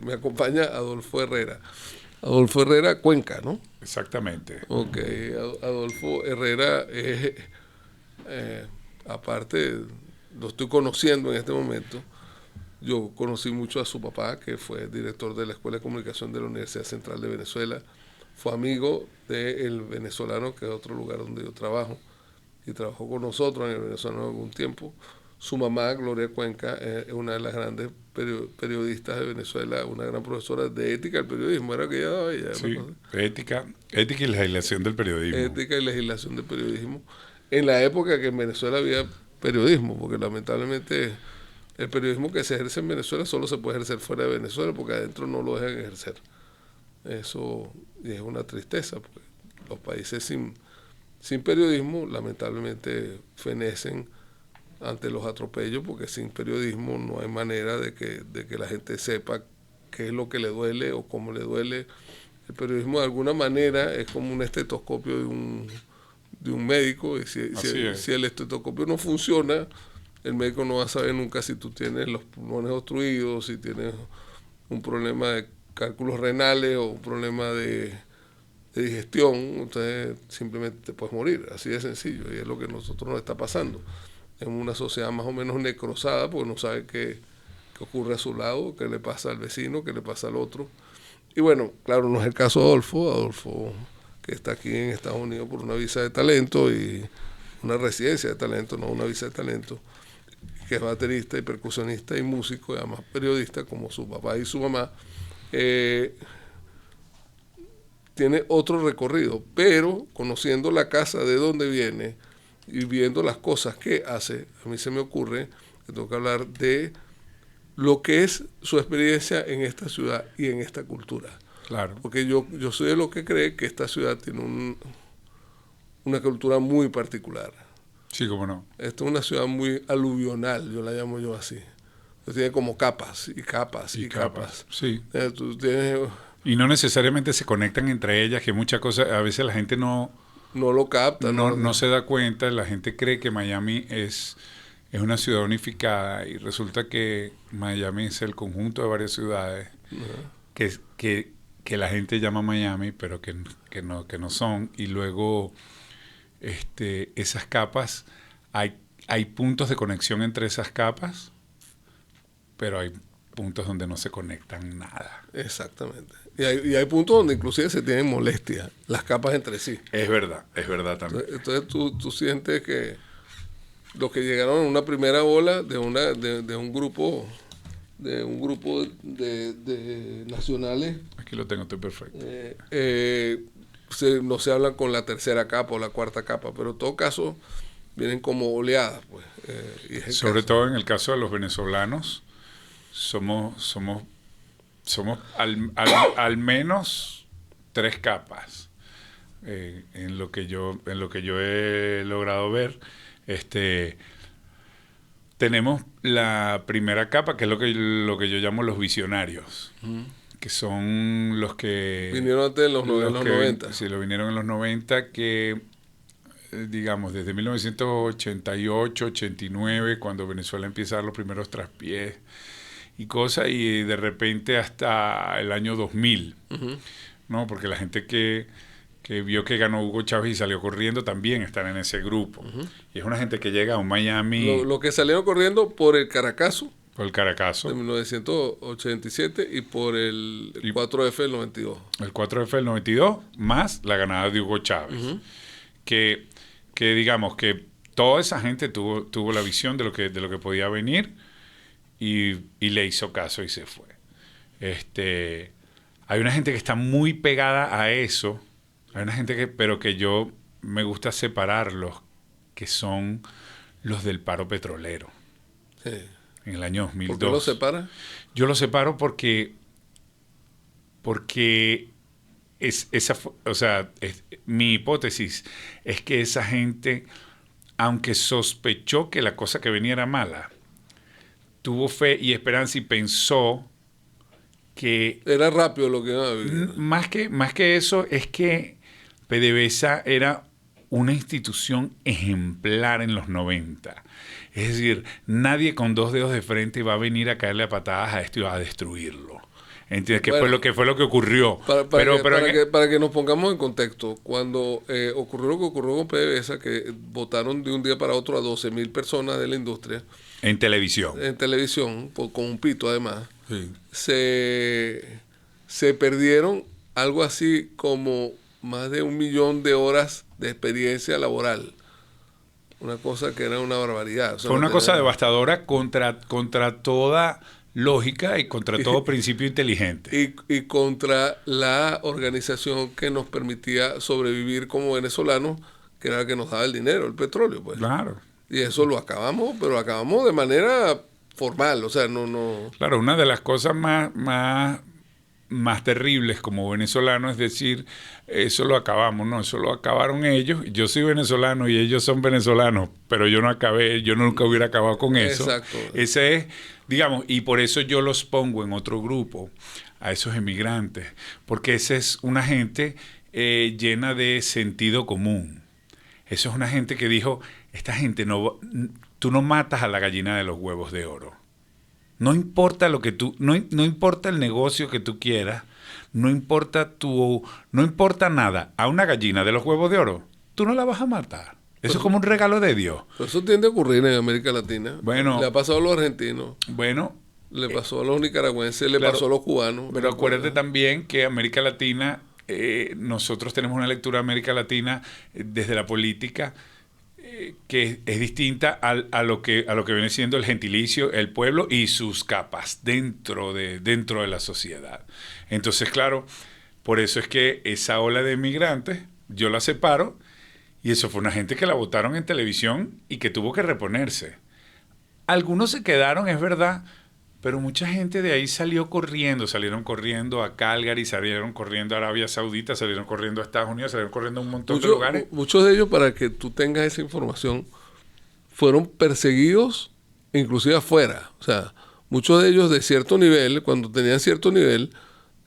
Me acompaña Adolfo Herrera. Adolfo Herrera, Cuenca, ¿no? Exactamente. Ok, Adolfo Herrera es, aparte, lo estoy conociendo en este momento. Yo conocí mucho a su papá, que fue director de la Escuela de Comunicación de la Universidad Central de Venezuela. Fue amigo del venezolano, que es otro lugar donde yo trabajo, y trabajó con nosotros en el venezolano algún tiempo. Su mamá, Gloria Cuenca, es una de las grandes periodistas de Venezuela, una gran profesora de ética del periodismo, era que ella daba ella, una Sí, cosa. ética y legislación del periodismo. Ética y legislación de periodismo, en la época que en Venezuela había periodismo, porque lamentablemente el periodismo que se ejerce en Venezuela solo se puede ejercer fuera de Venezuela, porque adentro no lo dejan ejercer. Eso y es una tristeza, porque los países sin periodismo lamentablemente fenecen ante los atropellos, porque sin periodismo no hay manera de que la gente sepa qué es lo que le duele o cómo le duele. El periodismo de alguna manera es como un estetoscopio de un médico, y Así si es. el estetoscopio no funciona, el médico no va a saber nunca si tú tienes los pulmones obstruidos, si tienes un problema de cálculos renales o un problema de digestión. Entonces simplemente te puedes morir, así de sencillo, y es lo que a nosotros nos está pasando en una sociedad más o menos necrosada, porque no sabe qué ocurre a su lado, qué le pasa al vecino, qué le pasa al otro. Y bueno, claro, no es el caso de Adolfo, que está aquí en Estados Unidos por una visa de talento y una residencia de talento, no una visa de talento, que es baterista y percusionista y músico, y además periodista, como su papá y su mamá. eh, Tiene otro recorrido, pero conociendo la casa de donde viene y viendo las cosas que hace, a mí se me ocurre que tengo que hablar de lo que es su experiencia en esta ciudad y en esta cultura. Claro. Porque yo soy de los que cree que esta ciudad tiene una cultura muy particular. Sí, cómo no. Esta es una ciudad muy aluvional, yo la llamo yo así. Tiene como capas y capas Y y capas. capas. Sí. Tú tienes, Y no necesariamente se conectan entre ellas, que muchas cosas, a veces la gente no lo capta, no no lo, se da cuenta, la gente cree que Miami es una ciudad unificada y resulta que Miami es el conjunto de varias ciudades que, que, que la gente llama Miami, pero que no son. Y luego esas capas, hay puntos de conexión entre esas capas, pero hay puntos donde no se conectan nada. exactamente. Y hay puntos donde inclusive se tienen molestias, las capas entre sí. Es verdad también. Entonces tú sientes que los que llegaron en una primera ola de un grupo de nacionales, Aquí lo tengo, estoy perfecto. no se hablan con la tercera capa o la cuarta capa, pero en todo caso vienen como oleadas, pues, y es el Sobre caso. todo en el caso de los venezolanos, somos al menos tres capas. En lo que yo he logrado ver, este, tenemos la primera capa, que es lo que yo llamo los visionarios, que son los que Vinieron antes en los 90. sí, lo vinieron en los 90, que digamos, desde 1988, 89, cuando Venezuela empieza a dar los primeros traspiés y cosas, y de repente hasta el año 2000, ¿no? Porque la gente que vio que ganó Hugo Chávez y salió corriendo también están en ese grupo. Y es una gente que llega a un Miami Lo que salieron corriendo por el Caracazo por el de Caracazo, 1987 y por el 4F del 92. el 4F del 92, más la ganada de Hugo Chávez. Que, que digamos que toda esa gente tuvo la visión de lo que podía venir y le hizo caso y se fue. Hay una gente que está muy pegada a eso, hay una gente pero que yo me gusta separarlos, que son los del paro petrolero Sí. en el año ¿Por qué lo 2002. separa? Yo los separo porque o sea, mi hipótesis es que esa gente, aunque sospechó que la cosa que venía era mala, tuvo fe y esperanza y pensó que Era rápido lo que iba a vivir. más que eso es que PDVSA era una institución ejemplar en los 90. Es decir, nadie con dos dedos de frente va a venir a caerle a patadas a esto y va a destruirlo. ¿Entiendes? ¿Qué Bueno, fue lo que ocurrió? Para que nos pongamos en contexto, cuando ocurrió lo que ocurrió con PDVSA, que votaron de un día para otro a 12.000 personas de la industria en televisión. en televisión, con un pito además, Sí. se perdieron algo así como más de 1 millón de horas de experiencia laboral. Una cosa que era una barbaridad. O sea, Fue una cosa devastadora contra toda lógica y contra todo principio inteligente. Y contra la organización que nos permitía sobrevivir como venezolanos, que era la que nos daba el dinero, el petróleo, pues. Claro. Y eso lo acabamos, pero acabamos de manera formal, o sea, no... Claro, una de las cosas más terribles como venezolano es decir, eso lo acabamos, no, eso lo acabaron ellos, yo soy venezolano y ellos son venezolanos, pero yo no acabé, yo nunca hubiera acabado con eso. Exacto. Ese es, digamos, y por eso yo los pongo en otro grupo, a esos emigrantes, porque esa es una gente llena de sentido común. Eso es una gente que dijo, esta gente tú no matas a la gallina de los huevos de oro. No importa lo que no importa el negocio que tú quieras, no importa nada. A una gallina de los huevos de oro, tú no la vas a matar. Eso es como un regalo de Dios. Eso tiende a ocurrir en América Latina. Bueno, le ha pasado a los argentinos. Bueno, le pasó a los nicaragüenses, le claro, pasó a los cubanos. Pero acuérdate también que América Latina, nosotros tenemos una lectura de América Latina desde la política que es distinta a lo que viene siendo el gentilicio, el pueblo y sus capas dentro de la sociedad. Entonces, claro, por eso es que esa ola de migrantes yo la separo, y eso fue una gente que la votaron en televisión y que tuvo que reponerse. Algunos se quedaron, es verdad, pero mucha gente de ahí salieron corriendo a Calgary, salieron corriendo a Arabia Saudita, salieron corriendo a Estados Unidos, salieron corriendo a un montón de lugares. Muchos de ellos, para que tú tengas esa información, fueron perseguidos inclusive afuera. O sea, muchos de ellos de cierto nivel, cuando tenían cierto nivel,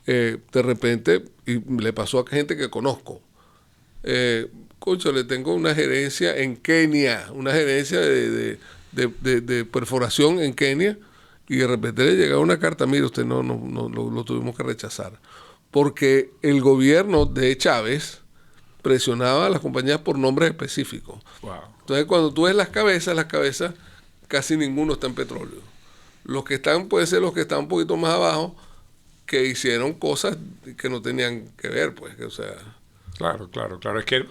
de repente, y le pasó a gente que conozco, le tengo una gerencia en Kenia, una gerencia de perforación en Kenia, y de repente le llega una carta, mire, usted no lo tuvimos que rechazar, porque el gobierno de Chávez presionaba a las compañías por nombres específicos. Wow. Entonces, cuando tú ves las cabezas casi ninguno está en petróleo. Los que están, puede ser los que están un poquito más abajo, que hicieron cosas que no tenían que ver, pues, o sea... Claro. Es que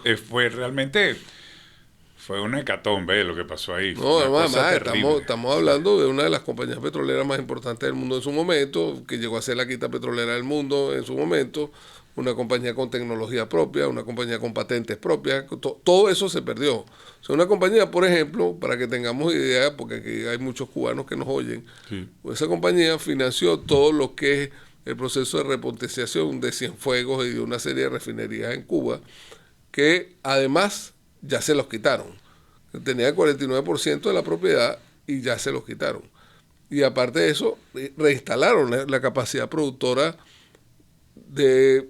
fue una hecatombe lo que pasó ahí. No, además, estamos hablando de una de las compañías petroleras más importantes del mundo en su momento, que llegó a ser la quinta petrolera del mundo en su momento, una compañía con tecnología propia, una compañía con patentes propias, todo eso se perdió. O sea, una compañía, por ejemplo, para que tengamos idea, porque aquí hay muchos cubanos que nos oyen, sí. Esa compañía financió todo lo que es el proceso de repotenciación de Cienfuegos y de una serie de refinerías en Cuba, que además ya se los quitaron. Tenía el 49% de la propiedad y ya se los quitaron. Y aparte de eso, reinstalaron la capacidad productora de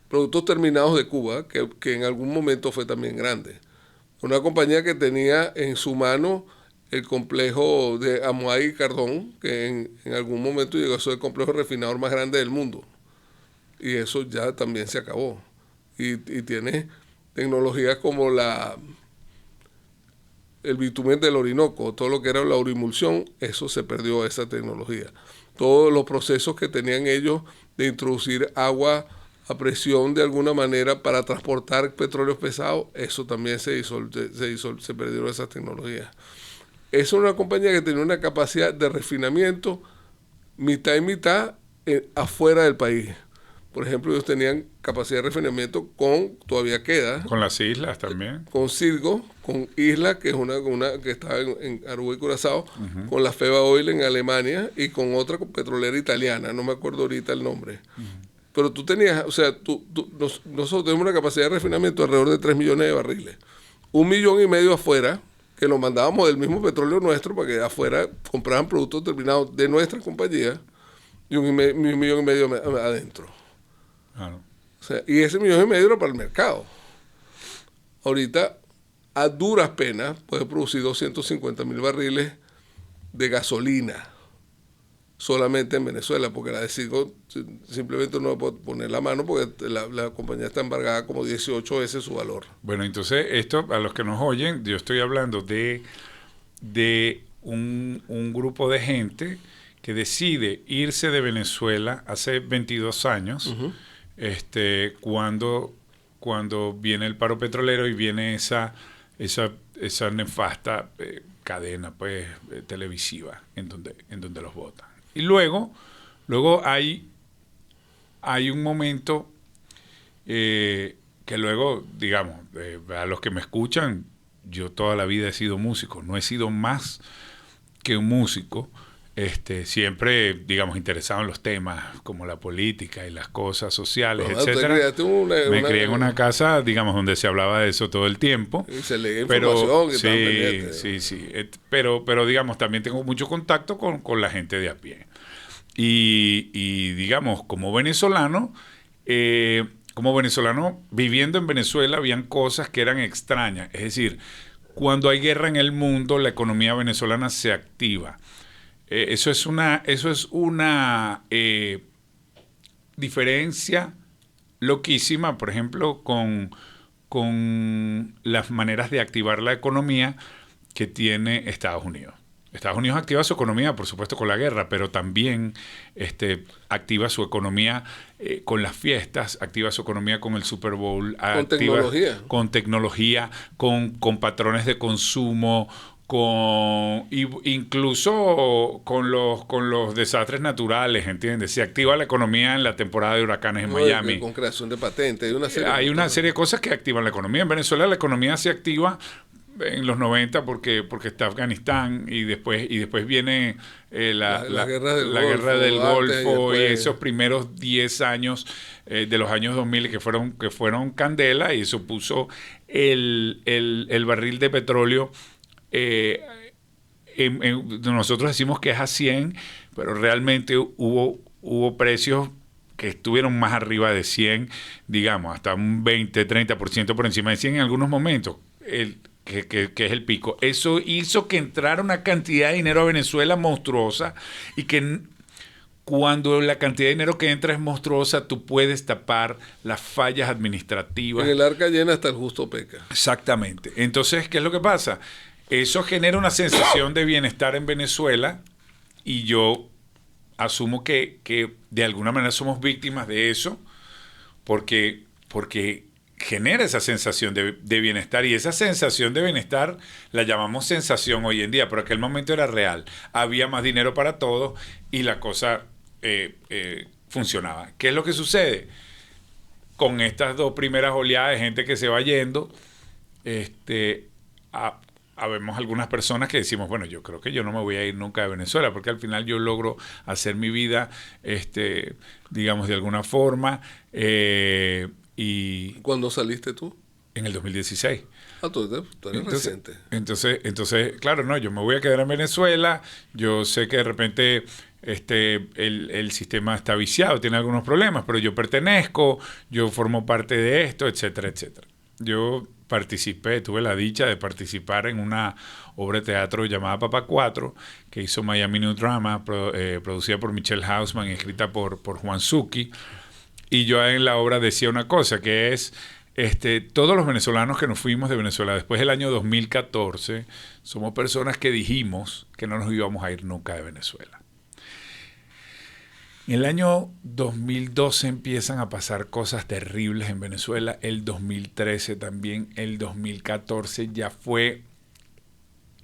productos terminados de Cuba, que en algún momento fue también grande. Una compañía que tenía en su mano el complejo de Amoay y Cardón, que en algún momento llegó a ser el complejo refinador más grande del mundo. Y eso ya también se acabó. Y tiene tecnologías como el bitumen del Orinoco, todo lo que era la urimulsión, eso se perdió, esa tecnología. Todos los procesos que tenían ellos de introducir agua a presión de alguna manera para transportar petróleos pesados, eso también se perdieron esas tecnologías. Es una compañía que tenía una capacidad de refinamiento mitad y mitad afuera del país. Por ejemplo, ellos tenían capacidad de refinamiento todavía queda. Con las islas también. Con Cirgo, con Isla, que es una que está en Aruba y Curazao, con la Feba Oil en Alemania y con otra petrolera italiana, no me acuerdo ahorita el nombre. Pero tú tenías, o sea, nosotros tenemos una capacidad de refinamiento de alrededor de 3 millones de barriles. 1,5 millones afuera, que lo mandábamos del mismo petróleo nuestro para que afuera compraban productos terminados de nuestra compañía, y 1,5 millones adentro. Claro. O sea, y ese 1,5 millones era para el mercado. Ahorita, a duras penas, puede producir 250,000 barriles de gasolina. solamente en Venezuela, porque la de Citgo simplemente no puede poner la mano porque la compañía está embargada como 18 veces su valor. Bueno, entonces esto, a los que nos oyen, yo estoy hablando de un grupo de gente que decide irse de Venezuela hace 22 años, cuando viene el paro petrolero y viene esa nefasta cadena pues televisiva en donde los votan. Y luego hay un momento que luego, digamos, a los que me escuchan, yo toda la vida he sido músico, no he sido más que un músico, siempre, digamos, interesado en los temas como la política y las cosas sociales, etcétera. Me crié en una casa, digamos, donde se hablaba de eso todo el tiempo. Y se leía información. Sí. Pero, digamos, también tengo mucho contacto con la gente de a pie. Y digamos, como venezolano, viviendo en Venezuela, habían cosas que eran extrañas. Es decir, cuando hay guerra en el mundo, la economía venezolana se activa. Eso es una diferencia loquísima, por ejemplo, con las maneras de activar la economía que tiene Estados Unidos. Estados Unidos activa su economía, por supuesto, con la guerra, pero también activa su economía con las fiestas, activa su economía con el Super Bowl, con tecnología, con patrones de consumo, incluso con los desastres naturales, ¿entiendes? Se activa la economía en la temporada de huracanes en Miami. Con creación de patentes. Hay una serie de cosas que activan la economía. En Venezuela la economía se activa en los 90 porque está Afganistán y después viene la guerra del Golfo y esos primeros 10 años de los años 2000 que fueron candela, y eso puso el barril de petróleo nosotros decimos que es a 100, pero realmente hubo precios que estuvieron más arriba de 100, digamos, hasta un 20-30% por encima de 100 en algunos momentos, que es el pico. Eso hizo que entrara una cantidad de dinero a Venezuela monstruosa, y que cuando la cantidad de dinero que entra es monstruosa, tú puedes tapar las fallas administrativas. En el arca llena hasta el justo peca. Exactamente. Entonces, ¿qué es lo que pasa? Eso genera una sensación de bienestar en Venezuela, y yo asumo que de alguna manera somos víctimas de eso, porque genera esa sensación de bienestar, y esa sensación de bienestar la llamamos sensación hoy en día, pero aquel momento era real. Había más dinero para todos y la cosa funcionaba. ¿Qué es lo que sucede? Con estas dos primeras oleadas de gente que se va yendo, habemos algunas personas que decimos, bueno, yo creo que yo no me voy a ir nunca de Venezuela, porque al final yo logro hacer mi vida, digamos, de alguna forma. Y ¿cuándo saliste tú? En el 2016. Tú eres reciente. Entonces, claro, no, yo me voy a quedar en Venezuela. Yo sé que de repente el sistema está viciado, tiene algunos problemas, pero yo pertenezco, yo formo parte de esto, etcétera, etcétera. Yo tuve la dicha de participar en una obra de teatro llamada Papá 4, que hizo Miami New Drama, producida por Michelle Hausman y escrita por Juan Zucchi. Y yo en la obra decía una cosa, que es, todos los venezolanos que nos fuimos de Venezuela después del año 2014, somos personas que dijimos que no nos íbamos a ir nunca de Venezuela. En el año 2012 empiezan a pasar cosas terribles en Venezuela, el 2013 también, el 2014 ya fue...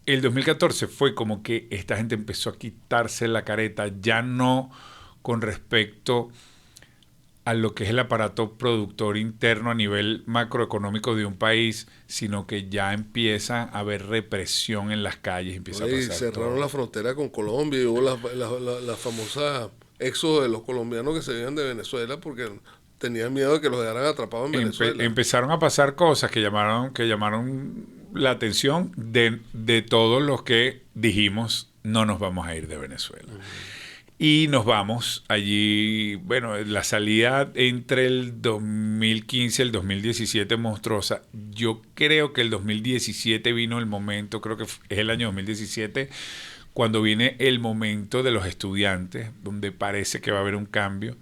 El 2014 fue como que esta gente empezó a quitarse la careta, ya no con respecto a lo que es el aparato productor interno a nivel macroeconómico de un país, sino que ya empieza a haber represión en las calles. Empieza a pasar cerraron todo. la frontera con Colombia y hubo la famosa éxodo de los colombianos que se venían de Venezuela porque tenían miedo de que los dejaran atrapados en Venezuela. Empezaron a pasar cosas que llamaron la atención de todos los que dijimos no nos vamos a ir de Venezuela. Y nos vamos allí, bueno, la salida entre el 2015 y el 2017 monstruosa. Yo creo que el 2017 vino el momento, creo que es el año 2017, cuando viene el momento de los estudiantes, donde parece que va a haber un cambio,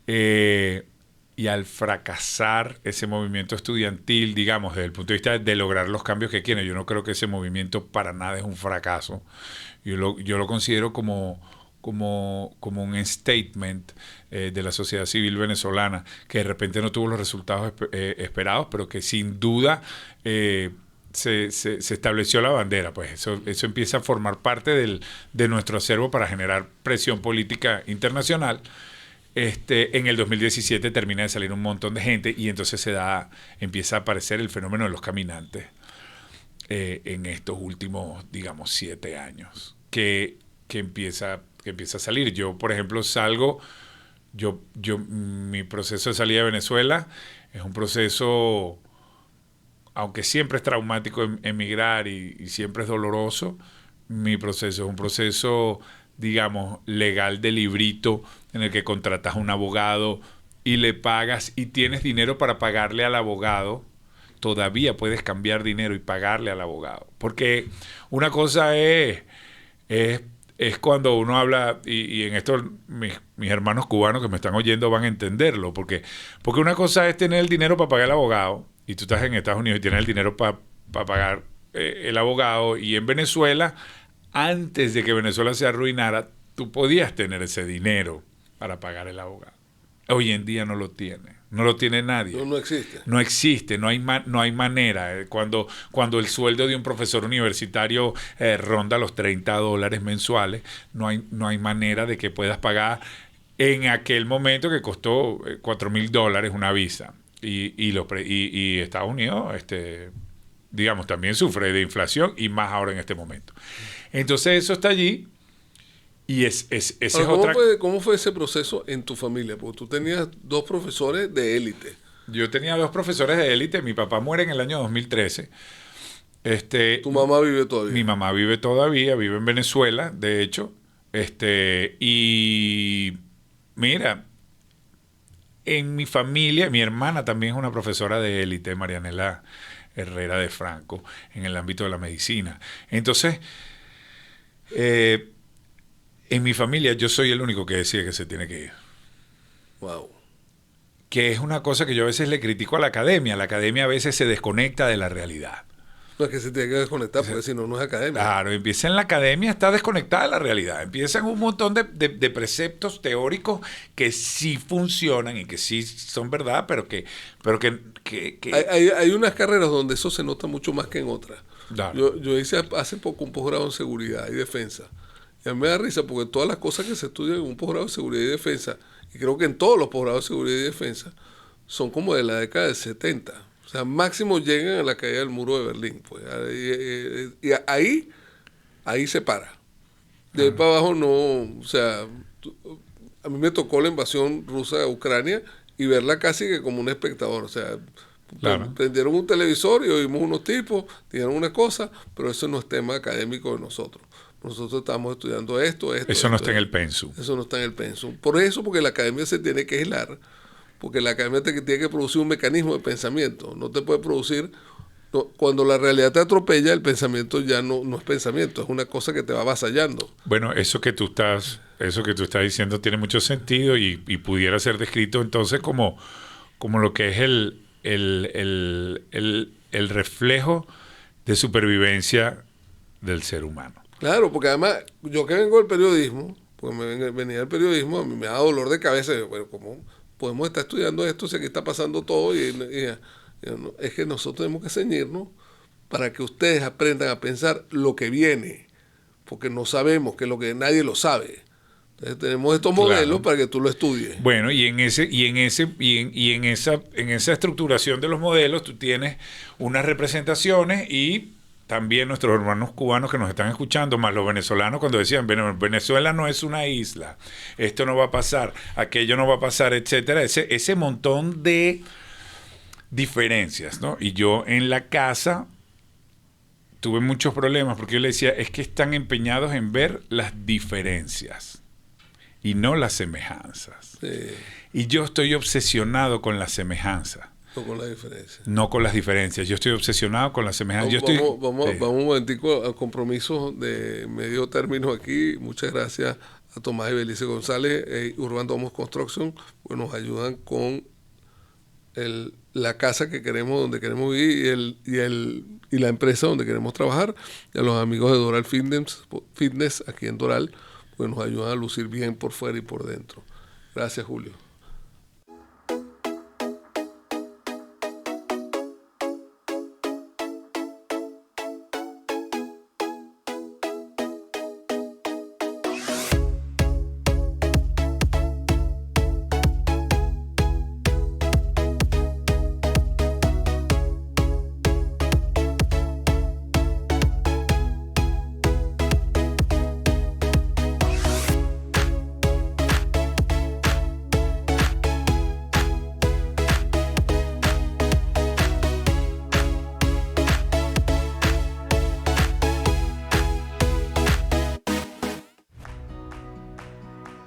y al fracasar ese movimiento estudiantil, digamos, desde el punto de vista de lograr los cambios que quieren, yo no creo que ese movimiento para nada es un fracaso. Yo lo considero como un statement de la sociedad civil venezolana, que de repente no tuvo los resultados esperados, pero que sin duda se estableció la bandera. Pues eso empieza a formar parte de nuestro acervo para generar presión política internacional. En el 2017 termina de salir un montón de gente y entonces empieza a aparecer el fenómeno de los caminantes en estos últimos, digamos, 7 años, que empieza a salir. Yo, por ejemplo, mi proceso de salida de Venezuela es un proceso, aunque siempre es traumático emigrar y siempre es doloroso, mi proceso es un proceso, digamos, legal de librito, en el que contratas a un abogado y le pagas y tienes dinero para pagarle al abogado. Todavía puedes cambiar dinero y pagarle al abogado. Porque una cosa es cuando uno habla, y en esto mis hermanos cubanos que me están oyendo van a entenderlo, porque una cosa es tener el dinero para pagar al abogado, y tú estás en Estados Unidos y tienes el dinero para pagar el abogado, y en Venezuela, antes de que Venezuela se arruinara, tú podías tener ese dinero para pagar el abogado. Hoy en día no lo tiene nadie. No existe. No existe, no hay manera. Cuando el sueldo de un profesor universitario ronda los $30 mensuales, no hay manera de que puedas pagar en aquel momento que costó $4,000 una visa. Y Estados Unidos, digamos, también sufre de inflación y más ahora en este momento. Entonces eso está allí. Y esa es otra... ¿Cómo fue ese proceso en tu familia? Porque tú tenías 2 profesores de élite. Yo tenía 2 profesores de élite. Mi papá muere en el año 2013. ¿Tu mamá vive todavía? Mi mamá vive todavía, vive en Venezuela, de hecho. Y mira, en mi familia, mi hermana también es una profesora de élite, Marianela Herrera de Franco, en el ámbito de la medicina. Entonces, en mi familia yo soy el único que decide que se tiene que ir. Wow. Que es una cosa que yo a veces le critico a la academia. La academia a veces se desconecta de la realidad. No es que se tiene que desconectar, porque si no, no es academia. Claro, empieza en la academia, está desconectada de la realidad. Empiezan un montón de preceptos teóricos que sí funcionan y que sí son verdad, pero que Hay unas carreras donde eso se nota mucho más que en otras. Claro. Yo hice hace poco un posgrado en seguridad y defensa. Y a mí me da risa porque todas las cosas que se estudian en un posgrado de seguridad y defensa, y creo que en todos los posgrados de seguridad y defensa, son como de la década del 70. O sea, máximo llegan a la caída del muro de Berlín. Pues. Y ahí se para. De ahí para abajo no... O sea, a mí me tocó la invasión rusa de Ucrania y verla casi que como un espectador. O sea, claro, prendieron un televisor y oímos unos tipos, dijeron una cosa, pero eso no es tema académico de nosotros. Nosotros estamos estudiando esto. Eso no está en el pensum. Eso no está en el pensum. Por eso, porque la academia se tiene que aislar, porque la academia tiene que producir un mecanismo de pensamiento. No te puede producir... cuando la realidad te atropella, el pensamiento ya no es pensamiento, es una cosa que te va avasallando. Bueno, eso que tú estás diciendo tiene mucho sentido y pudiera ser descrito entonces como lo que es el reflejo de supervivencia del ser humano. Claro, porque además, yo que vengo del periodismo, porque venía del periodismo, a mí me da dolor de cabeza. Bueno, ¿cómo podemos estar estudiando esto si aquí está pasando todo? Es que nosotros tenemos que ceñirnos para que ustedes aprendan a pensar lo que viene, porque no sabemos, que lo que nadie lo sabe. Entonces tenemos estos modelos para que tú lo estudies. Bueno, y en esa estructuración de los modelos tú tienes unas representaciones y también nuestros hermanos cubanos que nos están escuchando, más los venezolanos, cuando decían, Venezuela no es una isla, esto no va a pasar, aquello no va a pasar, etcétera, ese montón de diferencias, ¿no? Y yo en la casa tuve muchos problemas porque yo le decía, es que están empeñados en ver las diferencias y no las semejanzas. Sí. Y yo estoy obsesionado con las semejanzas. No con la diferencia. No con las diferencias. Yo estoy obsesionado con las semejanzas. Vamos un momentico a compromisos de medio término aquí. Muchas gracias a Tomás y Belice González, Urban Domos Construction, pues nos ayudan con la casa que queremos, donde queremos vivir y la empresa donde queremos trabajar. Y a los amigos de Doral Fitness aquí en Doral, pues nos ayudan a lucir bien por fuera y por dentro. Gracias, Julio.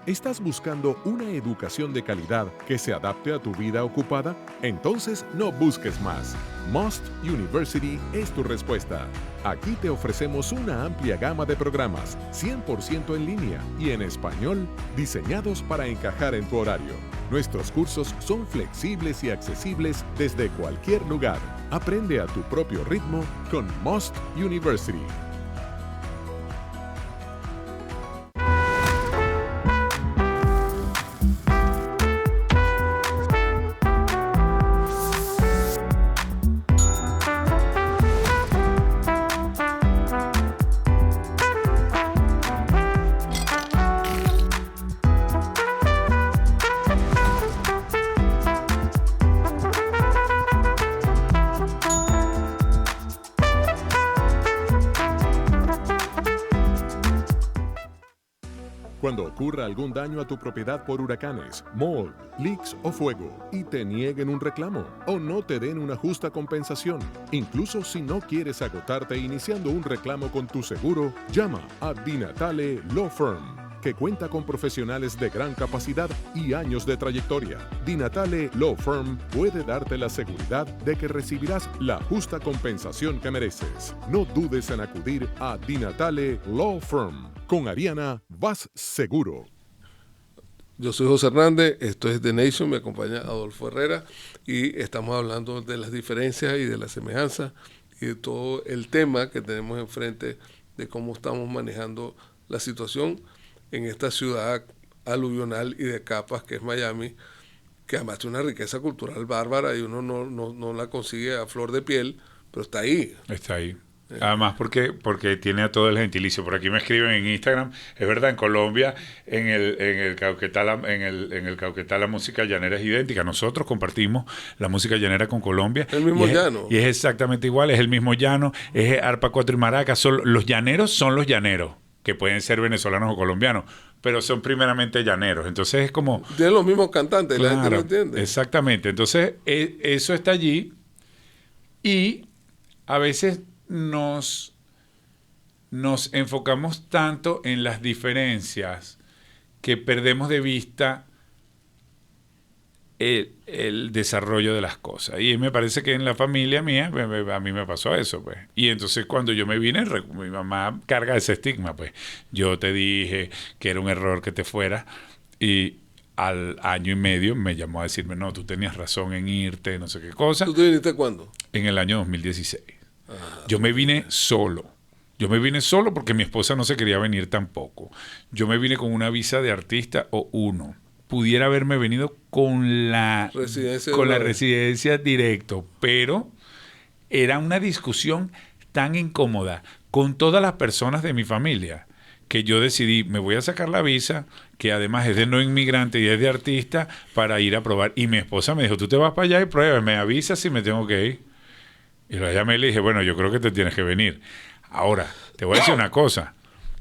¿Estás buscando una educación de calidad que se adapte a tu vida ocupada? Entonces no busques más. Must University es tu respuesta. Aquí te ofrecemos una amplia gama de programas 100% en línea y en español diseñados para encajar en tu horario. Nuestros cursos son flexibles y accesibles desde cualquier lugar. Aprende a tu propio ritmo con Must University. Cuando ocurra algún daño a tu propiedad por huracanes, mold, leaks o fuego y te nieguen un reclamo o no te den una justa compensación, incluso si no quieres agotarte iniciando un reclamo con tu seguro, llama a Di Natale Law Firm, que cuenta con profesionales de gran capacidad y años de trayectoria. Di Natale Law Firm puede darte la seguridad de que recibirás la justa compensación que mereces. No dudes en acudir a Di Natale Law Firm. Con Ariana vas seguro. Yo soy José Hernández, esto es The Nation, me acompaña Adolfo Herrera y estamos hablando de las diferencias y de las semejanzas y de todo el tema que tenemos enfrente de cómo estamos manejando la situación en esta ciudad aluvional y de capas que es Miami, que además tiene una riqueza cultural bárbara y uno no la consigue a flor de piel, pero está ahí. Está ahí. Además porque tiene a todo el gentilicio. Por aquí me escriben en Instagram, es verdad, en Colombia, en el Cauquetal, la música llanera es idéntica. Nosotros compartimos la música llanera con Colombia. El mismo llano. Y es exactamente igual, es el mismo llano, es arpa, cuatro y maraca. Los llaneros son los llaneros, que pueden ser venezolanos o colombianos, pero son primeramente llaneros. Entonces es como... Tienen los mismos cantantes, claro, la gente lo entiende. Exactamente. Entonces eso está allí y a veces nos enfocamos tanto en las diferencias que perdemos de vista el desarrollo de las cosas. Y me parece que en la familia mía, a mí me pasó eso, pues. Y entonces cuando yo me vine, mi mamá carga ese estigma, pues. Yo te dije que era un error que te fuera y al año y medio me llamó a decirme, no, tú tenías razón en irte, no sé qué cosa. ¿Tú te viniste cuándo? En el año 2016. Yo me vine solo. Yo me vine solo porque mi esposa no se quería venir tampoco. Yo me vine con una visa de artista O1. Pudiera haberme venido con la residencia directo, pero era una discusión tan incómoda con todas las personas de mi familia que yo decidí, me voy a sacar la visa, que además es de no inmigrante y es de artista, para ir a probar. Y mi esposa me dijo, tú te vas para allá y pruebas, me avisas si me tengo que ir. Y la llamé y le dije, bueno, yo creo que te tienes que venir. Ahora, te voy a decir una cosa.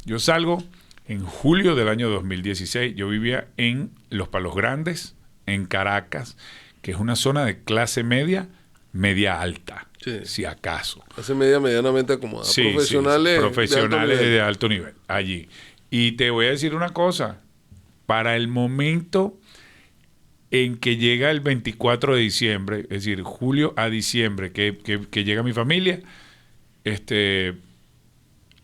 Yo salgo en julio del año 2016. Yo vivía en Los Palos Grandes, en Caracas, que es una zona de clase media, media alta, sí, si acaso. Clase media medianamente acomodada. Sí, profesionales de alto nivel, allí. Y te voy a decir una cosa. Para el momento en que llega el 24 de diciembre, es decir, julio a diciembre, que llega mi familia,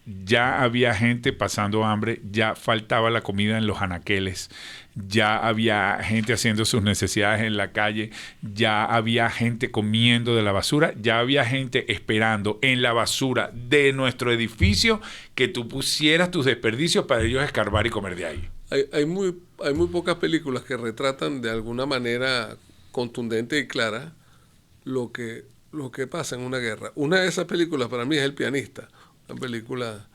ya había gente pasando hambre, ya faltaba la comida en los anaqueles, ya había gente haciendo sus necesidades en la calle, ya había gente comiendo de la basura, ya había gente esperando en la basura de nuestro edificio que tú pusieras tus desperdicios para ellos escarbar y comer de ahí. Hay muy pocas películas que retratan de alguna manera contundente y clara lo que pasa en una guerra. Una de esas películas para mí es El pianista. Una película,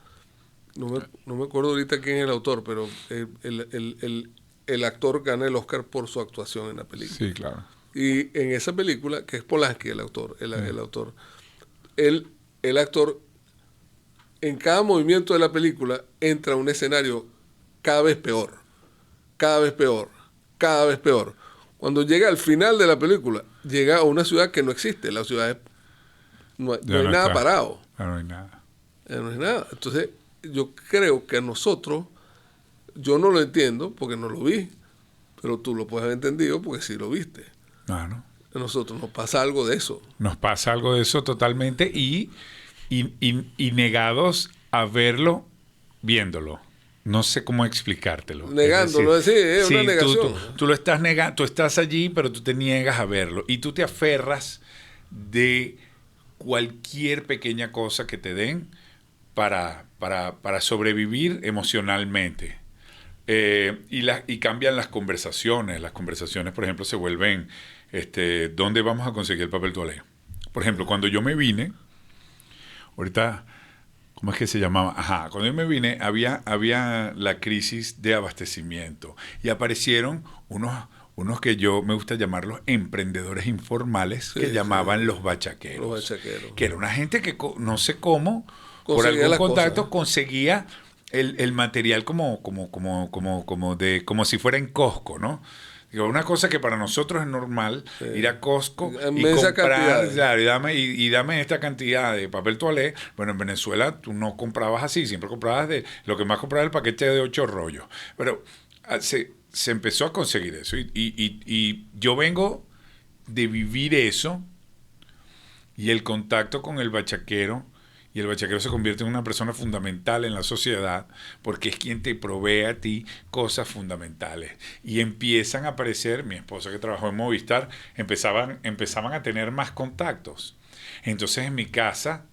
no me acuerdo ahorita quién es el autor, pero el actor gana el Oscar por su actuación en la película. Sí, claro. Y en esa película, que es Polanski el autor, el actor, en cada movimiento de la película entra a un escenario cada vez peor, cada vez peor, cada vez peor. Cuando llega al final de la película, llega a una ciudad que no existe. La ciudad no hay nada parado. No hay nada. No hay nada. Entonces, yo creo que a nosotros, yo no lo entiendo porque no lo vi, pero tú lo puedes haber entendido porque sí lo viste. Claro. A nosotros nos pasa algo de eso. Nos pasa algo de eso totalmente y negados a verlo viéndolo. No sé cómo explicártelo. Negándolo, es una negación. Tú lo estás negando, tú estás allí, pero tú te niegas a verlo. Y tú te aferras de cualquier pequeña cosa que te den para sobrevivir emocionalmente. Y cambian las conversaciones. Las conversaciones, por ejemplo, se vuelven, ¿dónde vamos a conseguir el papel toalé? Por ejemplo, cuando yo me vine, ahorita... ¿Cómo es que se llamaba? Ajá, cuando yo me vine había la crisis de abastecimiento y aparecieron unos que yo me gusta llamarlos emprendedores informales, sí, que llamaban los bachaqueros. Los bachaqueros. Que era una gente que no sé cómo, por algún contacto, conseguía el material como si fuera en Costco, ¿no? Una cosa que para nosotros es normal, sí, ir a Costco y comprar, claro, y dame esta cantidad de papel toalé. Bueno, en Venezuela tú no comprabas así, siempre comprabas lo que más comprabas el paquete de 8 rollos. Pero se empezó a conseguir eso y yo vengo de vivir eso y el contacto con el bachaquero. Y el bachaquero se convierte en una persona fundamental en la sociedad porque es quien te provee a ti cosas fundamentales. Y empiezan a aparecer, mi esposa que trabajó en Movistar, empezaban a tener más contactos. Entonces en mi casa,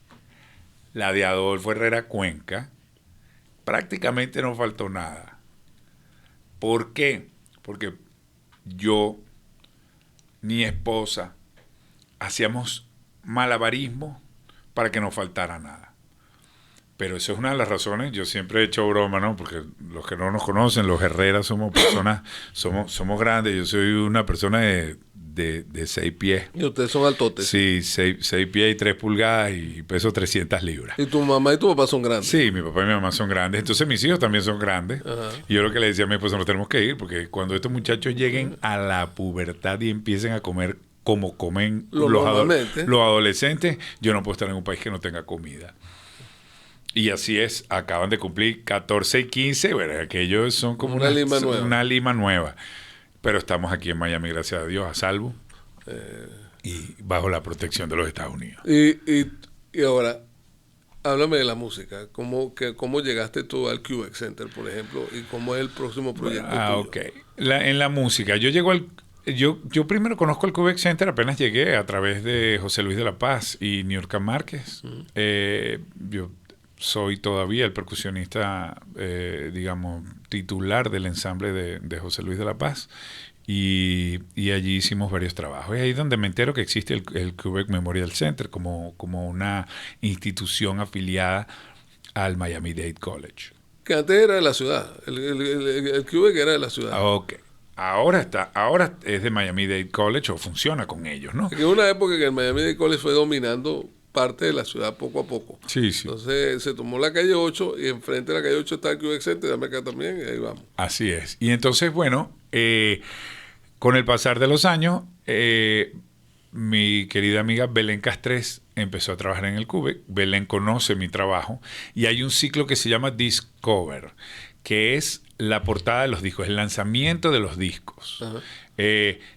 la de Adolfo Herrera Cuenca, prácticamente no faltó nada. ¿Por qué? Porque yo, mi esposa, hacíamos malabarismo para que no faltara nada. Pero eso es una de las razones, yo siempre he hecho broma, ¿no? Porque los que no nos conocen, los Herreras somos personas, somos grandes, yo soy una persona de 6 pies. ¿Y ustedes son altotes? Sí, 6 pies y 3 pulgadas y peso 300 libras. ¿Y tu mamá y tu papá son grandes? Sí, mi papá y mi mamá son grandes, entonces mis hijos también son grandes. Ajá. Y yo lo que le decía a mi esposa, nos tenemos que ir, porque cuando estos muchachos lleguen a la pubertad y empiecen a comer como comen los adolescentes, yo no puedo estar en un país que no tenga comida. Y así es, acaban de cumplir 14 y 15, bueno, aquellos son como una Lima nueva. Pero estamos aquí en Miami, gracias a Dios, a salvo, y bajo la protección de los Estados Unidos. Y ahora, háblame de la música. ¿Cómo llegaste tú al QX Center, por ejemplo? ¿Y cómo es el próximo proyecto tuyo? Ok. En la música, yo primero conozco el QX Center, apenas llegué a través de José Luis de la Paz y Niurka Márquez. Yo soy todavía el percusionista, digamos, titular del ensamble de José Luis de la Paz y allí hicimos varios trabajos. Y ahí es donde me entero que existe el Quebec Memorial Center como una institución afiliada al Miami-Dade College. Que antes era de la ciudad, el Quebec era de la ciudad. Ok. Ahora es de Miami-Dade College o funciona con ellos, ¿no? En una época que el Miami-Dade College fue dominando parte de la ciudad poco a poco. Sí, sí. Entonces se tomó la calle 8 y enfrente de la calle 8 está el QX Center, dame acá también y ahí vamos. Así es. Y entonces, bueno, con el pasar de los años, mi querida amiga Belén Castres empezó a trabajar en el Quebec. Belén conoce mi trabajo y hay un ciclo que se llama Discover, que es la portada de los discos, el lanzamiento de los discos.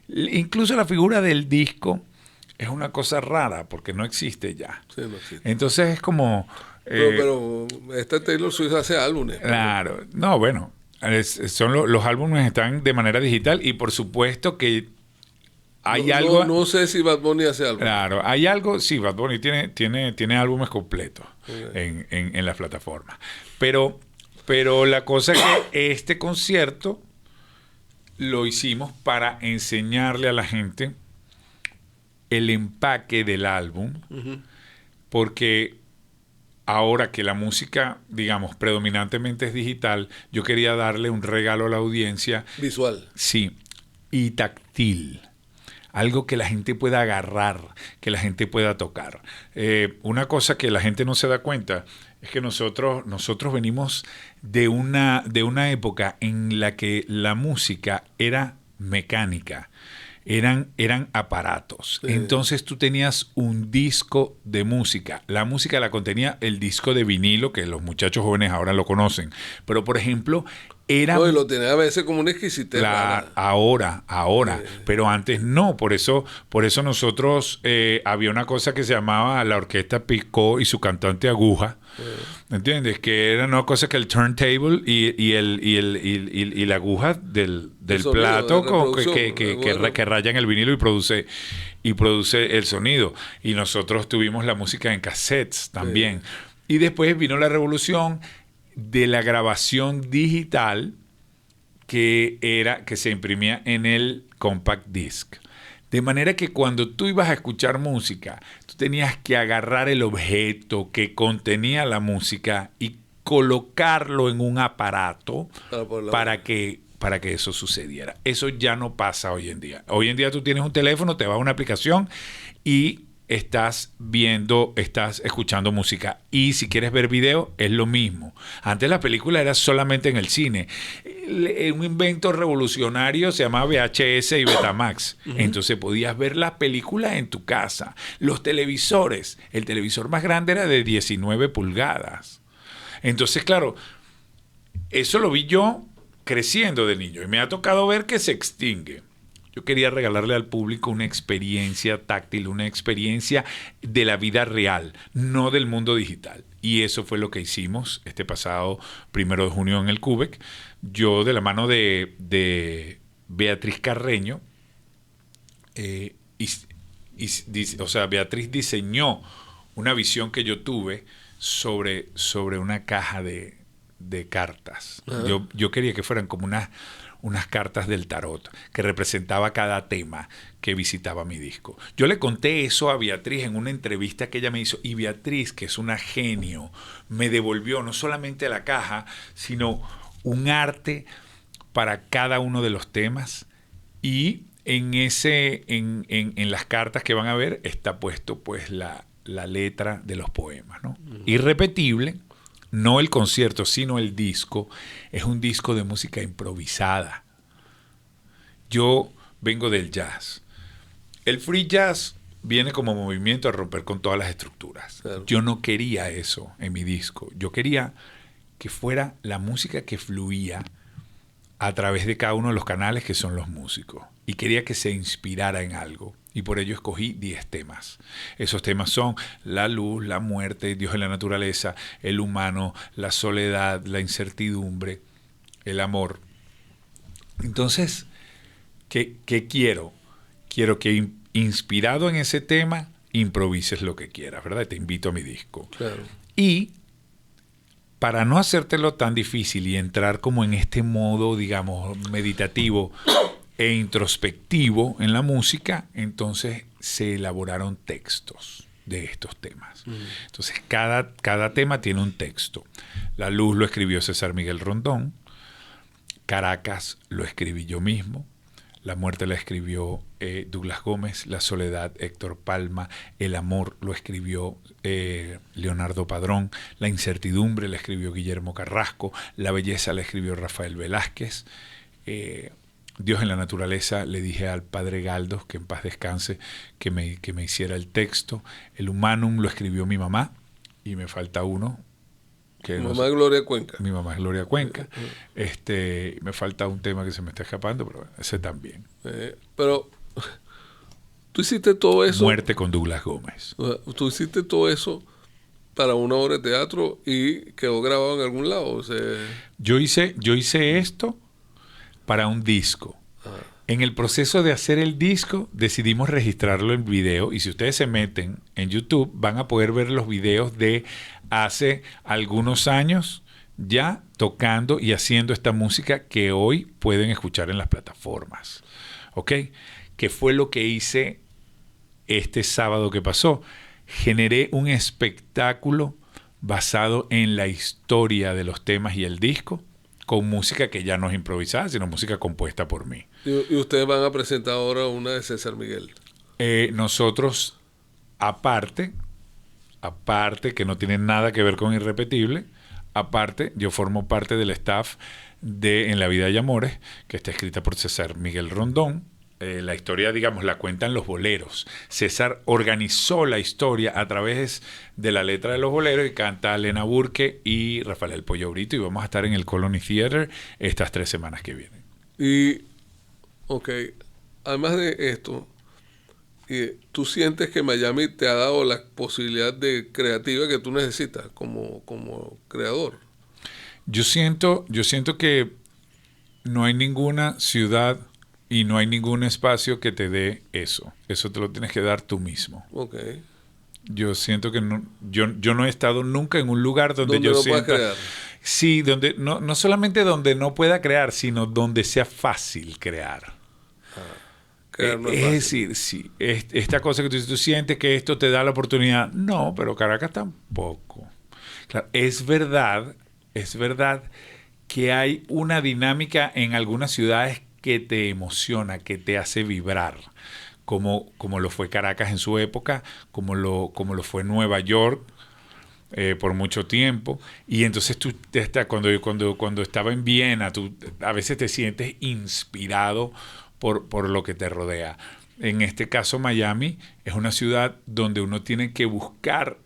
Incluso la figura del disco es una cosa rara porque no existe ya. Sí, no existe. Entonces es como... Pero Taylor Swift hace álbumes. Claro, no, bueno, los álbumes están de manera digital y por supuesto que hay algo... No sé si Bad Bunny hace algo. Claro, hay algo, sí, Bad Bunny tiene álbumes completos en las plataformas. Pero la cosa es que este concierto lo hicimos para enseñarle a la gente el empaque del álbum, porque ahora que la música, digamos, predominantemente es digital, yo quería darle un regalo a la audiencia. Visual. Sí, y táctil. Algo que la gente pueda agarrar, que la gente pueda tocar. Una cosa que la gente no se da cuenta es que nosotros venimos de una época en la que la música era mecánica. Eran aparatos. Sí. Entonces tú tenías un disco de música. La música la contenía el disco de vinilo, que los muchachos jóvenes ahora lo conocen. Pero, por ejemplo, era... No, y lo tenía a veces como una exquisitez. Ahora. Pero antes no. Por eso nosotros... había una cosa que se llamaba la Orquesta Picó y su cantante Aguja. ¿Entiendes? Que era una cosa que el turntable y la aguja del plato que raya en el vinilo y produce el sonido. Y nosotros tuvimos la música en cassettes también. Sí. Y después vino la revolución de la grabación digital que se imprimía en el compact disc. De manera que cuando tú ibas a escuchar música, tú tenías que agarrar el objeto que contenía la música y colocarlo en un aparato para que eso sucediera. Eso ya no pasa hoy en día. Hoy en día tú tienes un teléfono, te vas a una aplicación y estás escuchando música. Y si quieres ver video, es lo mismo. Antes la película era solamente en el cine. Un invento revolucionario se llamaba VHS y Betamax. Entonces podías ver la película en tu casa. Los televisores, el televisor más grande era de 19 pulgadas. Entonces, claro, eso lo vi yo creciendo de niño y me ha tocado ver que se extingue. Yo quería regalarle al público una experiencia táctil, una experiencia de la vida real, no del mundo digital. Y eso fue lo que hicimos este pasado 1 de junio en el Quebec. Yo, de la mano de Beatriz Carreño, Beatriz diseñó una visión que yo tuve sobre una caja de cartas. Yo quería que fueran como unas cartas del tarot que representaba cada tema que visitaba mi disco. Yo le conté eso a Beatriz en una entrevista que ella me hizo y Beatriz, que es una genio, me devolvió no solamente la caja, sino un arte para cada uno de los temas y en las cartas que van a ver está puesto pues la letra de los poemas, ¿no? Irrepetible. No el concierto, sino el disco. Es un disco de música improvisada. Yo vengo del jazz. El free jazz viene como movimiento a romper con todas las estructuras. Claro. Yo no quería eso en mi disco. Yo quería que fuera la música que fluía a través de cada uno de los canales que son los músicos. Y quería que se inspirara en algo. Y por ello escogí 10 temas. Esos temas son la luz, la muerte, Dios en la naturaleza, el humano, la soledad, la incertidumbre, el amor. Entonces, ¿qué quiero? Quiero que inspirado en ese tema, improvises lo que quieras, ¿verdad? Te invito a mi disco. Claro. Y para no hacértelo tan difícil y entrar como en este modo, digamos, meditativo e introspectivo en la música, entonces se elaboraron textos de estos temas. Entonces cada tema tiene un texto. La luz lo escribió César Miguel Rondón, Caracas lo escribí yo mismo, la muerte la escribió Douglas Gómez, la soledad Héctor Palma, el amor lo escribió Leonardo Padrón, la incertidumbre la escribió Guillermo Carrasco, la belleza la escribió Rafael Velázquez, Dios en la naturaleza le dije al padre Galdos, que en paz descanse, que me hiciera el texto. El humanum lo escribió mi mamá y me falta uno. Que Mi mamá es Gloria Cuenca. Mi mamá es Gloria Cuenca. Me falta un tema que se me está escapando, pero ese también. Pero tú hiciste todo eso. Muerte con Douglas Gómez. Tú hiciste todo eso para una obra de teatro y quedó grabado en algún lado. O sea, yo hice esto para un disco. En el proceso de hacer el disco decidimos registrarlo en video, y si ustedes se meten en YouTube van a poder ver los videos de hace algunos años ya tocando y haciendo esta música que hoy pueden escuchar en las plataformas. ¿Ok? ¿Qué fue lo que hice este sábado que pasó? Generé un espectáculo basado en la historia de los temas y el disco, con música que ya no es improvisada, sino música compuesta por mí. Y ustedes van a presentar ahora una de César Miguel. Nosotros, aparte, que no tiene nada que ver con Irrepetible, aparte, yo formo parte del staff de En la vida hay amores, que está escrita por César Miguel Rondón. La historia, digamos, la cuentan los boleros. César organizó la historia a través de la letra de los boleros y canta Elena Burke y Rafael El Pollo Brito, y vamos a estar en el Colony Theater estas 3 semanas que vienen. Y, ok, además de esto, ¿tú sientes que Miami te ha dado la posibilidad de creativa que tú necesitas como creador? Yo siento que no hay ninguna ciudad y no hay ningún espacio que te dé eso. Eso te lo tienes que dar tú mismo. Okay. Yo siento que yo no he estado nunca en un lugar donde yo no sienta... puedas crear. Sí, donde no solamente donde no pueda crear, sino donde sea fácil crear. Crear no es es fácil. decir, sí, esta cosa que tú sientes que esto te da la oportunidad. No, pero Caracas tampoco. Claro, es verdad que hay una dinámica en algunas ciudades que te emociona, que te hace vibrar, como lo fue Caracas en su época, como lo fue Nueva York por mucho tiempo. Y entonces tú cuando estaba en Viena, tú a veces te sientes inspirado por lo que te rodea. En este caso, Miami es una ciudad donde uno tiene que buscar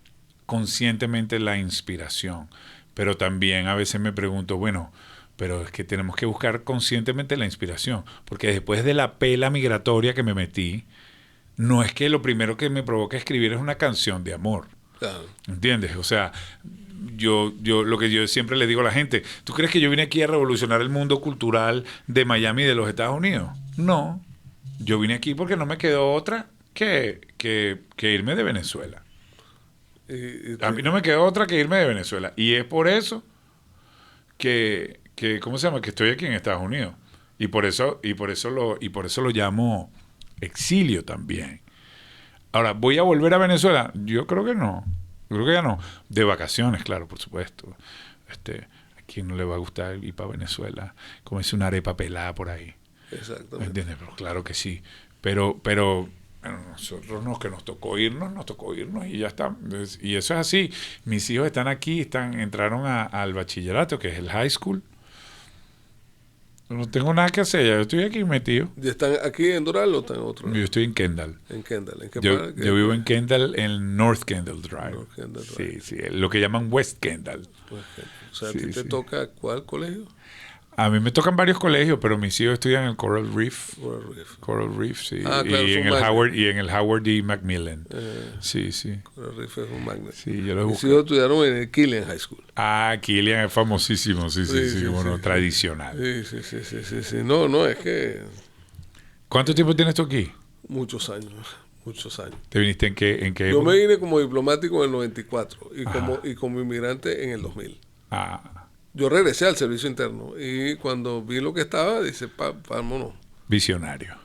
conscientemente la inspiración. Pero también a veces me pregunto, bueno, pero es que tenemos que buscar conscientemente la inspiración, porque después de la pela migratoria que me metí, no es que lo primero que me provoca escribir es una canción de amor. Claro. ¿Entiendes? O sea, yo lo que yo siempre le digo a la gente, ¿tú crees que yo vine aquí a revolucionar el mundo cultural de Miami y de los Estados Unidos? No. Yo vine aquí porque no me quedó otra que irme de Venezuela. A mí no me quedó otra que irme de Venezuela. Y es por eso que ¿cómo se llama? Que estoy aquí en Estados Unidos. Y por eso lo llamo exilio también. Ahora, ¿voy a volver a Venezuela? Yo creo que no. Yo creo que ya no. De vacaciones, claro, por supuesto. ¿A quién no le va a gustar ir para Venezuela? Como es una arepa pelada por ahí. Exactamente. ¿Me entiendes? Pero claro que sí. Pero bueno, nosotros que nos tocó irnos y ya está. Y eso es así. Mis hijos están aquí, entraron al bachillerato, que es el high school. No tengo nada que hacer, ya yo estoy aquí metido. ¿Y están aquí en Doral o están en otro lado? Yo estoy en Kendall. En Kendall. ¿En qué Yo parte? vivo en Kendall, en North Kendall Drive. North Kendall Drive. Sí, lo que llaman West Kendall. O sea, Sí, ¿a ti te sí. toca cuál colegio? A mí me tocan varios colegios, pero mis hijos estudian en el Coral Reef. Coral Reef. Sí. Ah, claro, y es en un el magnet. Howard y en el Howard D. Macmillan. Sí. Coral Reef es un magnet. Sí, yo lo Mis busco. hijos estudiaron en el Killian High School. Ah, Killian es famosísimo, sí, bueno, sí. tradicional. Sí. No, es que ¿Cuánto tiempo tienes tú aquí? muchos años. ¿Te viniste en qué Yo época? me vine como diplomático en el 94 Ajá. y como inmigrante en el 2000. Ah, Yo regresé al servicio interno y cuando vi lo que estaba, dice, vámonos. visionario.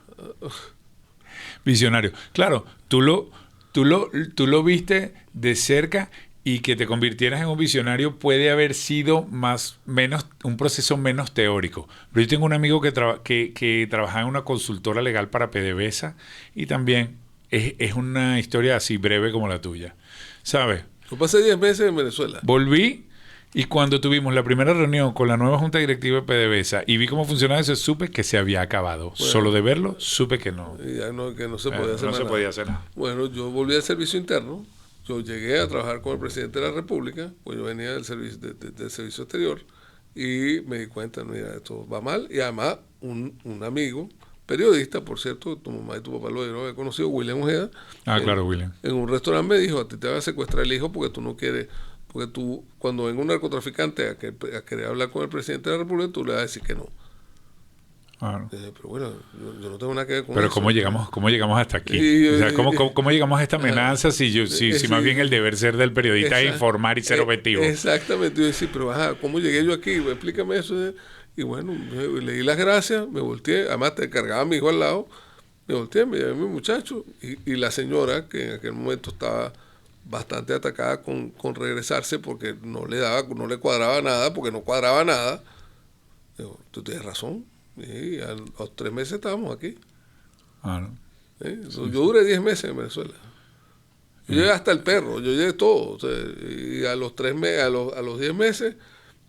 Visionario. Claro, tú lo viste de cerca, y que te convirtieras en un visionario puede haber sido un proceso menos teórico. Pero yo tengo un amigo que trabajaba en una consultora legal para PDVSA, y también es una historia así breve como la tuya. ¿Sabes? Yo pasé 10 meses en Venezuela. Volví, y cuando tuvimos la primera reunión con la nueva junta directiva de PDVSA y vi cómo funcionaba eso, supe que se había acabado. Bueno. Solo de verlo, supe que no. Y ya que no se podía hacer no se nada. podía hacer nada. Bueno, yo volví al servicio interno yo llegué a trabajar con el presidente de la República, pues yo venía del servicio exterior, y me di cuenta, mira, esto va mal. Y además, un amigo, periodista, por cierto, tu mamá y tu papá lo debieron haber conocido, William Ojeda. Claro, William. En un restaurante me dijo, a ti te van a secuestrar el hijo porque tú no quieres, porque tú, cuando venga un narcotraficante a querer hablar con el presidente de la República, tú le vas a decir que no. Claro. Pero bueno, yo no tengo nada que ver con pero eso. ¿cómo llegamos hasta aquí? O sea, ¿cómo llegamos a esta amenaza si más bien el deber ser del periodista es informar y ser objetivo? Exactamente. Yo decía, pero ¿cómo llegué yo aquí? Explícame eso. Y bueno, le di las gracias, me volteé, además te cargaba a mi hijo al lado, me volteé, me llamé a mi muchacho, y la señora, que en aquel momento estaba bastante atacada con regresarse porque no le cuadraba nada, porque no cuadraba nada, digo, tú tienes razón. Y a los 3 meses estábamos aquí. Yo duré 10 meses en Venezuela. Yo llegué hasta el perro, yo llegué todo. O sea, y a los 3 meses, a los 10 meses,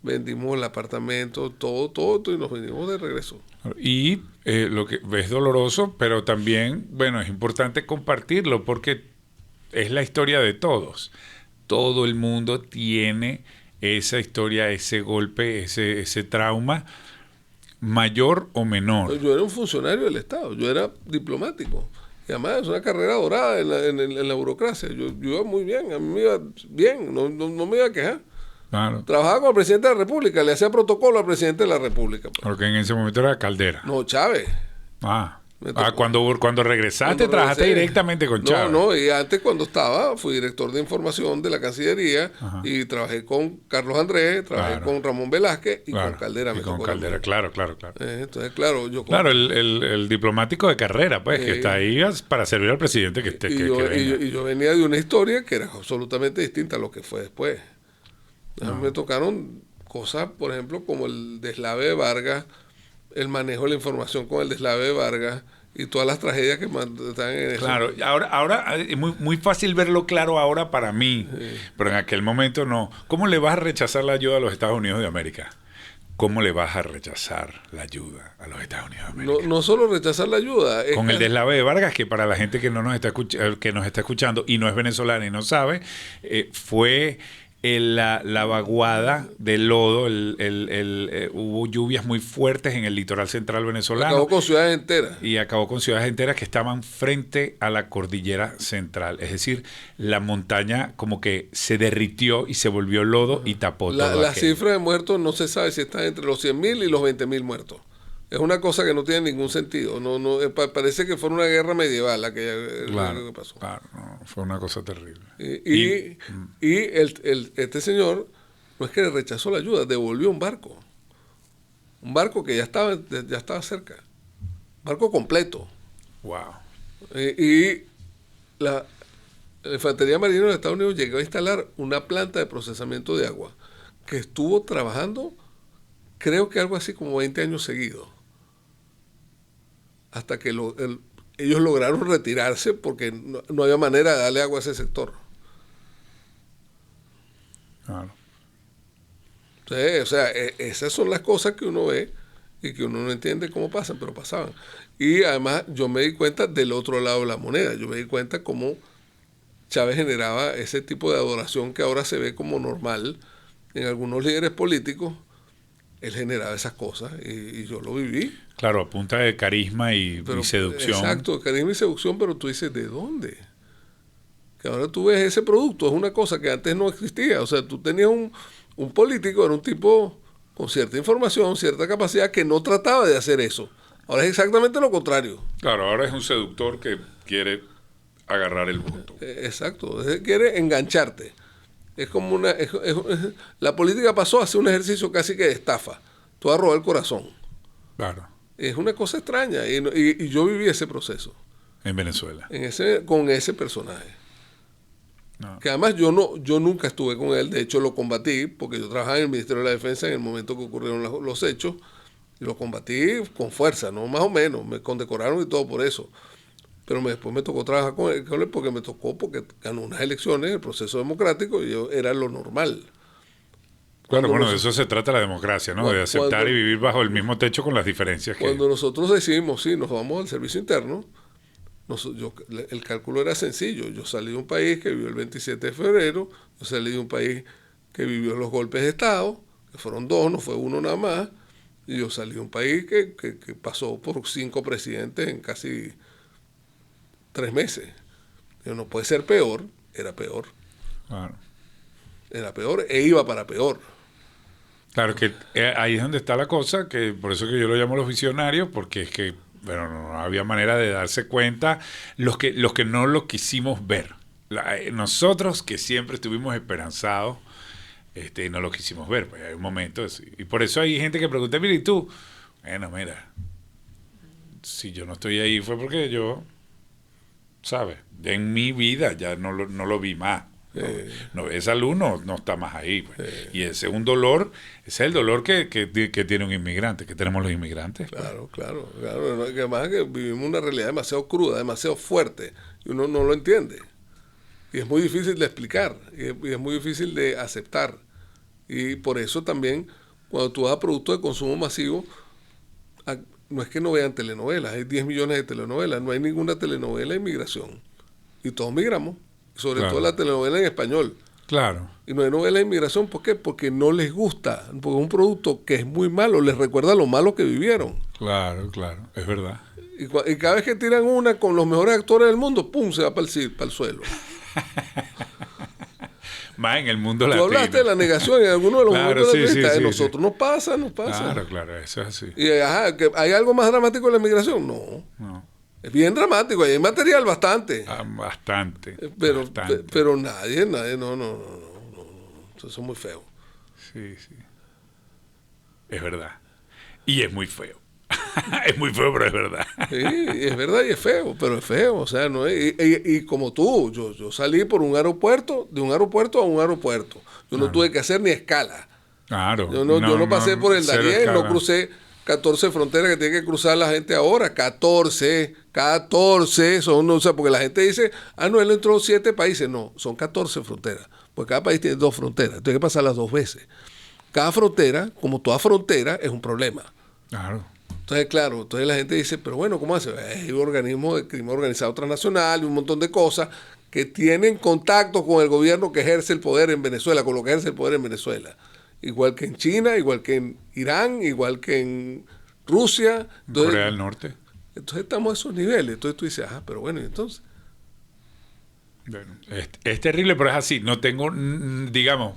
vendimos el apartamento, todo, y nos vinimos de regreso. Y lo que es doloroso, pero también, bueno, es importante compartirlo porque es la historia de todos. Todo el mundo tiene esa historia, ese golpe, ese trauma, mayor o menor. Yo era un funcionario del Estado, yo era diplomático. Y además es una carrera dorada en la burocracia. Yo iba muy bien, a mí me iba bien, no me iba a quejar. Claro. Trabajaba con el presidente de la República, le hacía protocolo al presidente de la República. Pues. Porque en ese momento era Caldera. No, Chávez. Cuando regresaste, trabajaste directamente con Chávez. No, y antes cuando fui director de información de la Cancillería. Ajá. Y trabajé con Carlos Andrés, trabajé con Ramón Velázquez y con Caldera. Caldera, claro. Entonces, claro, Claro, el diplomático de carrera, pues, que está ahí para servir al presidente que esté. Y yo venía de una historia que era absolutamente distinta a lo que fue después. Me tocaron cosas, por ejemplo, como el deslave de Vargas, el manejo de la información con el deslave de Vargas y todas las tragedias que están en eso. Claro, ahora es muy fácil verlo claro ahora para mí, pero en aquel momento no. ¿Cómo le vas a rechazar la ayuda a los Estados Unidos de América? ¿Cómo le vas a rechazar la ayuda a los Estados Unidos de América? No solo rechazar la ayuda. Con el deslave de Vargas, que para la gente que nos está escuchando y no es venezolana y no sabe, fue la vaguada del lodo, hubo lluvias muy fuertes en el litoral central venezolano. Acabó con ciudades enteras. Y acabó con ciudades enteras que estaban frente a la cordillera central. Es decir, la montaña como que se derritió y se volvió lodo y tapó todo La cifra de muertos no se sabe si está entre los 100.000 y los 20.000 muertos. Es una cosa que no tiene ningún sentido. Parece que fue una guerra medieval la que pasó. Claro, fue una cosa terrible. Y este señor no es que le rechazó la ayuda, devolvió un barco. Un barco que ya estaba cerca. Barco completo. Wow. Y la Infantería Marina de los Estados Unidos llegó a instalar una planta de procesamiento de agua que estuvo trabajando, creo que algo así como 20 años seguidos. Hasta que ellos lograron retirarse porque no había manera de darle agua a ese sector. Claro. Entonces, o sea, esas son las cosas que uno ve y que uno no entiende cómo pasan, pero pasaban. Y además yo me di cuenta del otro lado de la moneda. Yo me di cuenta cómo Chávez generaba ese tipo de adoración que ahora se ve como normal en algunos líderes políticos. Él generaba esas cosas y yo lo viví. Claro, a punta de carisma y seducción. Exacto, carisma y seducción, pero tú dices, ¿de dónde? Que ahora tú ves ese producto, es una cosa que antes no existía. O sea, tú tenías un político, era un tipo con cierta información, cierta capacidad, que no trataba de hacer eso. Ahora es exactamente lo contrario. Claro, ahora es un seductor que quiere agarrar el voto. Exacto, quiere engancharte. Es como la política pasó a ser un ejercicio casi que de estafa. Tú vas a robar el corazón. Claro. Es una cosa extraña y yo viví ese proceso. En Venezuela. Con ese personaje. No. Que además yo nunca estuve con él, de hecho lo combatí, porque yo trabajaba en el Ministerio de la Defensa en el momento que ocurrieron los hechos, y lo combatí con fuerza, no más o menos, me condecoraron y todo por eso. Pero después me tocó trabajar con él porque ganó unas elecciones, el proceso democrático, y era lo normal. Claro, bueno, de eso se trata la democracia, ¿no? De aceptar y vivir bajo el mismo techo con las diferencias. Cuando nosotros decidimos, sí, nos vamos al servicio interno, El cálculo era sencillo. Yo salí de un país que vivió el 27 de febrero, yo salí de un país que vivió los golpes de Estado, que fueron 2, no fue 1 nada más, y yo salí de un país que pasó por 5 presidentes en casi 3 meses. Yo, no puede ser peor, era peor. Claro. Era peor e iba para peor. Claro que ahí es donde está la cosa, que por eso que yo lo llamo los visionarios, porque es que bueno, no había manera de darse cuenta los que no lo quisimos ver. Nosotros que siempre estuvimos esperanzados, no lo quisimos ver, pues hay un momento así. Y por eso hay gente que pregunta, mira, ¿y tú? Bueno, mira, si yo no estoy ahí fue porque yo, ¿sabes? En mi vida ya no lo vi más. No, ese alumno no está más ahí. Pues. Y ese es un dolor, ese es el dolor que tiene un inmigrante, que tenemos los inmigrantes. Claro, pues. claro. Además que vivimos una realidad demasiado cruda, demasiado fuerte, y uno no lo entiende. Y es muy difícil de explicar, y es muy difícil de aceptar. Y por eso también, cuando tú vas a productos de consumo masivo, no es que no vean telenovelas, hay 10 millones de telenovelas, no hay ninguna telenovela de inmigración. Y todos migramos. Sobre todo la telenovela en español. Claro. Y no hay novela de inmigración, ¿por qué? Porque no les gusta, porque es un producto que es muy malo, les recuerda lo malo que vivieron. Claro, es verdad. Y cada vez que tiran una con los mejores actores del mundo, ¡pum!, se va para el suelo. Más en el mundo latino. Tú hablaste de la negación en alguno de los momentos de la entrevista. Sí, nosotros nos pasa. Claro, eso es así. Y ¿que hay algo más dramático en la inmigración? No. Es bien dramático, hay material bastante. Bastante. Pero nadie, no. Eso es muy feo. Sí. Es verdad. Y es muy feo. Es muy feo, pero es verdad. Sí, es verdad y es feo, pero es feo. O sea, no es, y como tú, yo salí por un aeropuerto, de un aeropuerto a un aeropuerto. Yo no tuve que hacer ni escala. Claro. Yo no pasé por el Darién, no crucé 14 fronteras que tiene que cruzar la gente ahora. 14 son, o sea, porque la gente dice, no, él entró 7 países. No, son 14 fronteras, porque cada país tiene 2 fronteras, tiene que pasarlas 2 veces. Cada frontera, como toda frontera, es un problema. Claro. Entonces, claro, la gente dice, pero bueno, ¿cómo hace? Hay organismos de crimen organizado transnacional y un montón de cosas que tienen contacto con el gobierno que ejerce el poder en Venezuela, con lo que ejerce el poder en Venezuela. Igual que en China, igual que en Irán, igual que en Rusia. Entonces, Corea del Norte. Entonces estamos a esos niveles. Entonces tú dices, pero bueno, ¿y entonces? Bueno, es terrible, pero es así. No tengo, digamos...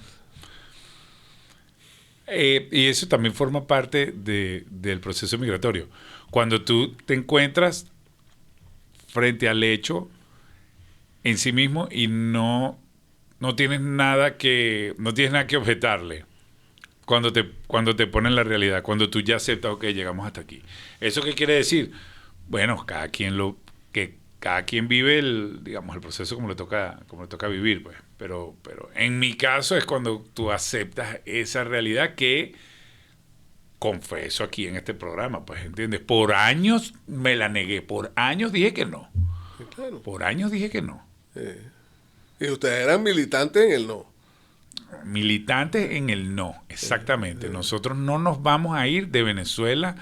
y eso también forma parte del proceso migratorio. Cuando tú te encuentras frente al hecho en sí mismo y no tienes nada que objetarle. Cuando te ponen la realidad, cuando tú ya aceptas, ok, llegamos hasta aquí. ¿Eso qué quiere decir? Bueno, cada quien vive el proceso como le toca vivir, pues. Pero en mi caso es cuando tú aceptas esa realidad que confieso aquí en este programa, pues, ¿entiendes? Por años me la negué, por años dije que no. Sí, claro. Por años dije que no. Y ustedes eran militantes en el no. Militantes en el no, exactamente. Nosotros no nos vamos a ir de Venezuela.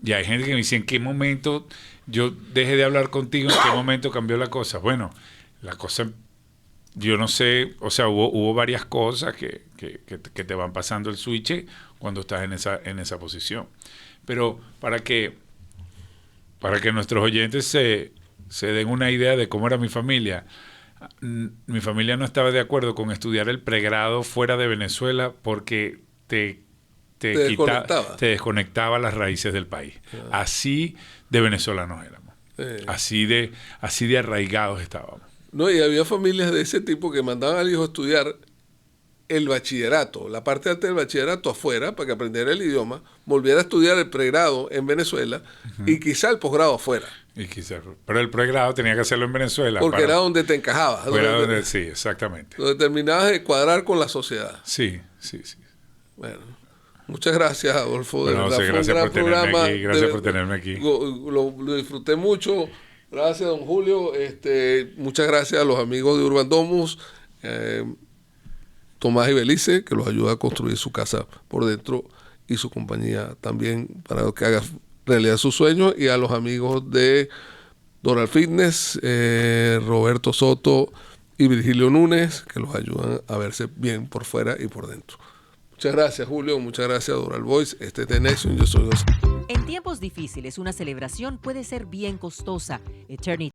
Y hay gente que me dice, ¿en qué momento yo dejé de hablar contigo? ¿En qué momento cambió la cosa? Bueno, la cosa, yo no sé, o sea, hubo varias cosas que te van pasando el switch cuando estás en esa posición. Pero para que nuestros oyentes se den una idea de cómo era mi familia no estaba de acuerdo con estudiar el pregrado fuera de Venezuela porque te desconectaba las raíces del país. Así de venezolanos éramos. Así de arraigados estábamos. No, y había familias de ese tipo que mandaban al hijo a estudiar el bachillerato, la parte alta del bachillerato afuera, para que aprendiera el idioma, volviera a estudiar el pregrado en Venezuela y quizá el posgrado afuera. Pero el pregrado tenía que hacerlo en Venezuela. Porque era donde te encajabas. Sí, exactamente. Donde terminabas de cuadrar con la sociedad. Sí. Bueno, muchas gracias, Adolfo. Gracias por tenerme aquí. Lo disfruté mucho. Gracias, don Julio. Muchas gracias a los amigos de Urban Domus, Tomás y Belice, que los ayuda a construir su casa por dentro y su compañía también para que haga realidad sus sueños, y a los amigos de Doral Fitness, Roberto Soto y Virgilio Núñez, que los ayudan a verse bien por fuera y por dentro. Muchas gracias, Julio. Muchas gracias, Doral Voice. Este es The Nation. Yo soy José. En tiempos difíciles, una celebración puede ser bien costosa. Eternity